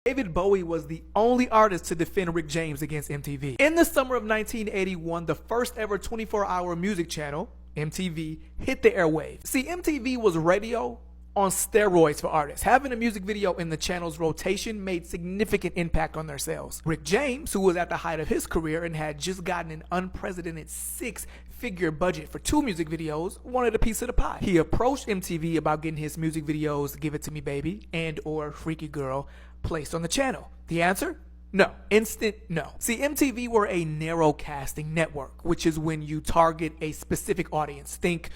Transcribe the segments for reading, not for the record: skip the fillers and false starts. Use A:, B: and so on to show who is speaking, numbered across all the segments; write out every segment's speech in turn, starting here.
A: David Bowie was the only artist to defend Rick James against MTV. In the summer of 1981, the first ever 24-hour music channel, MTV, hit the airwaves. See, MTV was radio on steroids for artists. Having a music video in the channel's rotation made significant impact on their sales. Rick James, who was at the height of his career and had just gotten an unprecedented 6-figure budget for 2 music videos, wanted a piece of the pie. He approached MTV about getting his music videos Give It To Me Baby and or Freaky Girl placed on the channel. The answer? No. Instant no. See, MTV were a narrow casting network, which is when you target a specific audience. Think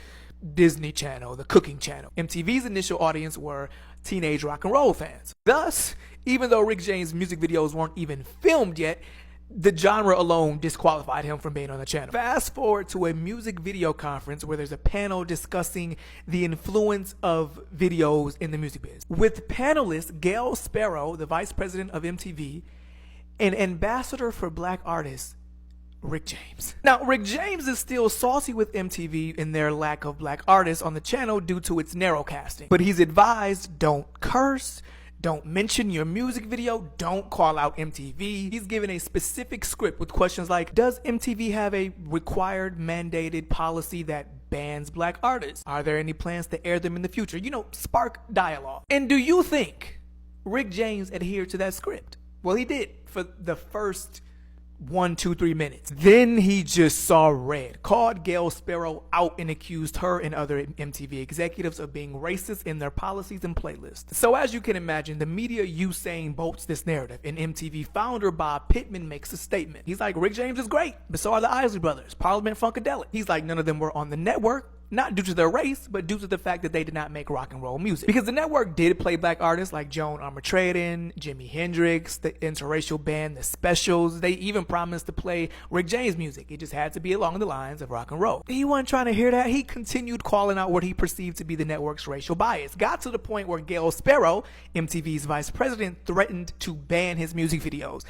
A: Disney Channel, the cooking channel. MTV's initial audience were teenage rock and roll fans. Thus, even though Rick James' music videos weren't even filmed yet, the genre alone disqualified him from being on the channel. Fast forward to a music video conference where there's a panel discussing the influence of videos in the music biz. With panelists Gail Sparrow, the vice president of MTV, and ambassador for black artists, Rick James. Now, Rick James is still saucy with MTV in their lack of black artists on the channel due to its narrow casting. But he's advised, don't curse, don't mention your music video, don't call out MTV. He's given a specific script with questions like, does MTV have a required mandated policy that bans black artists? Are there any plans to air them in the future? You know, spark dialogue. And do you think Rick James adhered to that script? Well, he did for the first 1, 2, 3 minutes. Then he just saw red, called Gail Sparrow out and accused her and other MTV executives of being racist in their policies and playlists. So as you can imagine, the media Usain bolts this narrative, and MTV founder Bob Pittman makes a statement. He's like, Rick James is great, but so are the Isley Brothers, Parliament Funkadelic. He's like, none of them were on the network, not due to their race, but due to the fact that they did not make rock and roll music. Because the network did play black artists like Joan Armatrading, Jimi Hendrix, the interracial band The Specials. They even promised to play Rick James music. It just had to be along the lines of rock and roll. He wasn't trying to hear that. He continued calling out what he perceived to be the network's racial bias. Got to the point where Gail Sparrow, MTV's vice president, threatened to ban his music videos.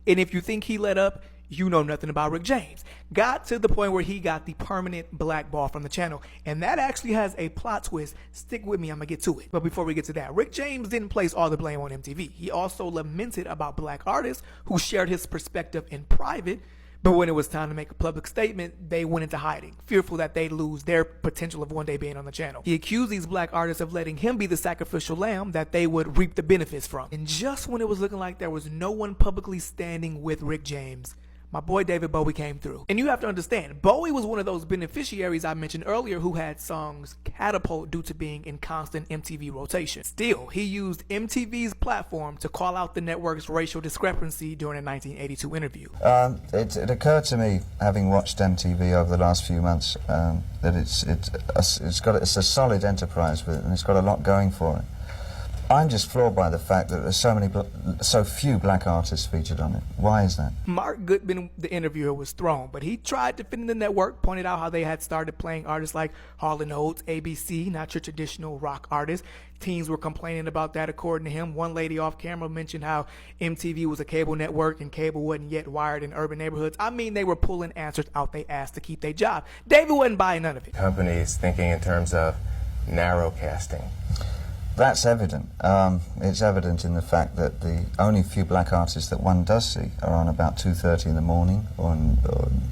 A: And if you think he let up, you know nothing about Rick James. Got to the point where he got the permanent blackball from the channel. And that actually has a plot twist. Stick with me, I'm gonna get to it. But before we get to that, Rick James didn't place all the blame on MTV. He also lamented about black artists who shared his perspective in private, but when it was time to make a public statement, they went into hiding, fearful that they'd lose their potential of one day being on the channel. He accused these black artists of letting him be the sacrificial lamb that they would reap the benefits from. And just when it was looking like there was no one publicly standing with Rick James, my boy David Bowie came through. And you have to understand, Bowie was one of those beneficiaries I mentioned earlier who had songs catapult due to being in constant MTV rotation. Still, he used MTV's platform to call out the network's racial discrepancy during a 1982 interview.
B: It occurred to me, having watched MTV over the last few months, that it's a solid enterprise and it's got a lot going for it. I'm just floored by the fact that there's so few black artists featured on it. Why is that?
A: Mark Goodman, the interviewer, was thrown, but he tried to fit in the network, pointed out how they had started playing artists like Hall & Oates, ABC, not your traditional rock artists. Teens were complaining about that, according to him. One lady off camera mentioned how MTV was a cable network and cable wasn't yet wired in urban neighborhoods. I mean, they were pulling answers out they asked to keep their job. David wasn't buying none of it.
C: Companies thinking in terms of narrow casting.
B: That's evident. It's evident in the fact that the only few black artists that one does see are on about 2:30 in the morning or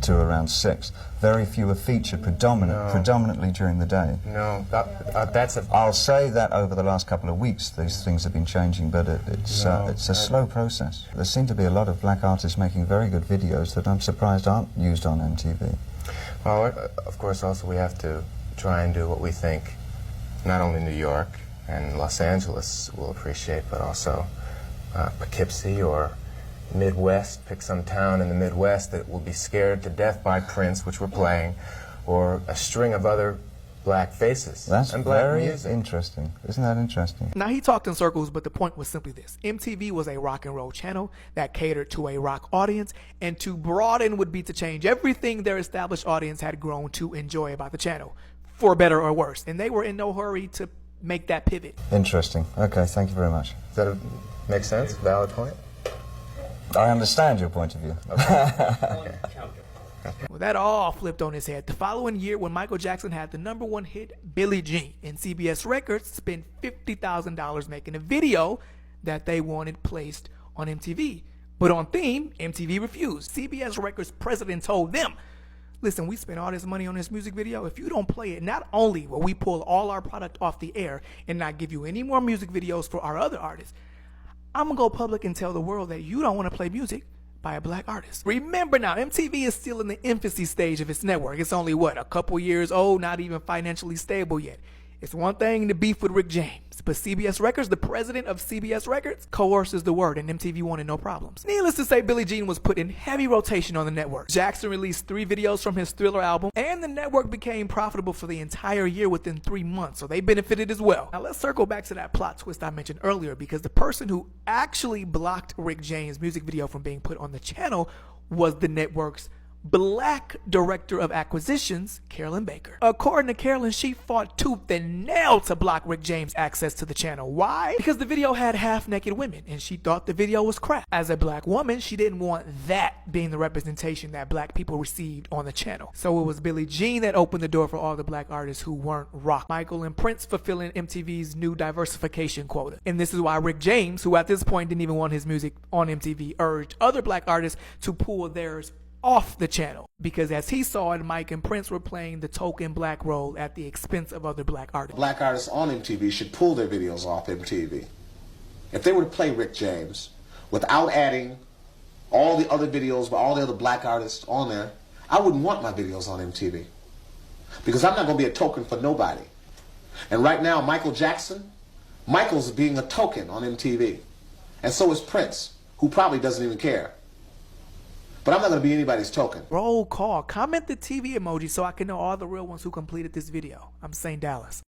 B: to around 6. Very few are featured predominantly during the day.
C: No, that's a...
B: I'll say that over the last couple of weeks these things have been changing, but it's a slow process. There seem to be a lot of black artists making very good videos that I'm surprised aren't used on MTV.
C: Well, of course, also we have to try and do what we think not only New York and Los Angeles will appreciate, but also Poughkeepsie or Midwest. Pick some town in the Midwest that will be scared to death by Prince, which we're playing, or a string of other black faces.
B: That's
C: and black
B: very
C: music.
B: Interesting. Isn't that interesting?
A: Now, he talked in circles, but the point was simply this. MTV was a rock and roll channel that catered to a rock audience, and to broaden would be to change everything their established audience had grown to enjoy about the channel, for better or worse. And they were in no hurry to make that pivot.
B: Interesting. Okay, thank you very much.
C: Does that make sense? Valid point?
B: I understand your point of view.
C: Okay.
A: Well, that all flipped on his head. The following year, when Michael Jackson had the #1 hit, Billie Jean, and CBS Records spent $50,000 making a video that they wanted placed on MTV. But on theme, MTV refused. CBS Records president told them, listen, we spent all this money on this music video. If you don't play it, not only will we pull all our product off the air and not give you any more music videos for our other artists, I'm going to go public and tell the world that you don't want to play music by a black artist. Remember now, MTV is still in the infancy stage of its network. It's only, a couple years old, not even financially stable yet. It's one thing to beef with Rick James, but CBS Records, the president of CBS Records, coerces the word, and MTV wanted no problems. Needless to say, Billie Jean was put in heavy rotation on the network. Jackson released 3 videos from his Thriller album, and the network became profitable for the entire year within 3 months, so they benefited as well. Now let's circle back to that plot twist I mentioned earlier, because the person who actually blocked Rick James' music video from being put on the channel was the network's black director of acquisitions, Carolyn Baker. According to Carolyn, she fought tooth and nail to block Rick James' access to the channel. Why? Because the video had half-naked women, and she thought the video was crap. As a black woman, she didn't want that being the representation that black people received on the channel. So it was Billie Jean that opened the door for all the black artists who weren't rock. Michael and Prince fulfilling MTV's new diversification quota. And this is why Rick James, who at this point didn't even want his music on MTV, urged other black artists to pull theirs off the channel, because as he saw it, Mike and Prince were playing the token black role at the expense of other black artists.
D: Black artists on MTV should pull their videos off MTV. If they were to play Rick James without adding all the other videos with all the other black artists on there, I wouldn't want my videos on MTV, because I'm not going to be a token for nobody. And right now, Michael Jackson, Michael's being a token on MTV, and so is Prince, who probably doesn't even care. But I'm not going to be anybody's token.
A: Roll call. Comment the TV emoji so I can know all the real ones who completed this video. I'm St. Dallas.